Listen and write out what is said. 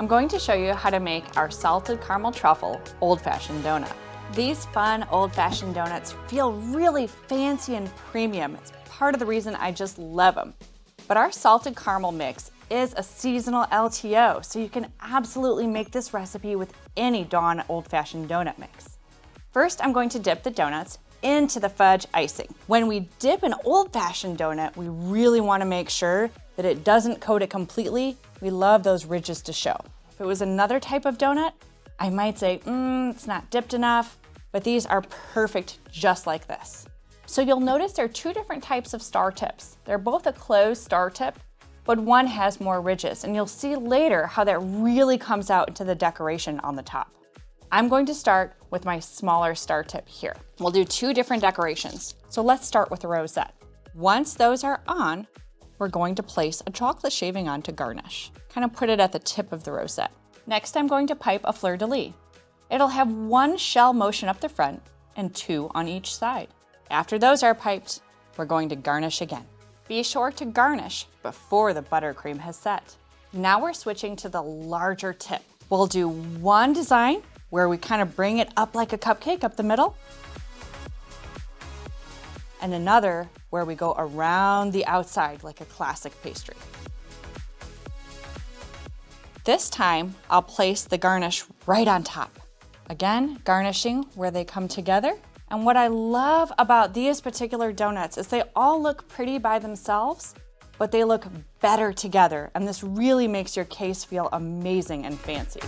I'm going to show you how to make our salted caramel truffle old-fashioned donut. These fun old-fashioned donuts feel really fancy and premium. It's part of the reason I just love them. But our salted caramel mix is a seasonal LTO, so you can absolutely make this recipe with any Dawn old-fashioned donut mix. First, I'm going to dip the donuts into the fudge icing. When we dip an old-fashioned donut, we really want to make sure that it doesn't coat it completely. We love those ridges to show. If it was another type of donut, I might say, it's not dipped enough, but these are perfect just like this. So you'll notice there are two different types of star tips. They're both a closed star tip, but one has more ridges, and you'll see later how that really comes out into the decoration on the top. I'm going to start with my smaller star tip here. We'll do two different decorations. So let's start with the rosette. Once those are on, we're going to place a chocolate shaving on to garnish. Kind of put it at the tip of the rosette. Next, I'm going to pipe a fleur-de-lis. It'll have one shell motion up the front and two on each side. After those are piped, we're going to garnish again. Be sure to garnish before the buttercream has set. Now we're switching to the larger tip. We'll do one design where we kind of bring it up like a cupcake up the middle, and another where we go around the outside like a classic pastry. This time, I'll place the garnish right on top. Again, garnishing where they come together. And what I love about these particular donuts is they all look pretty by themselves, but they look better together. And this really makes your case feel amazing and fancy.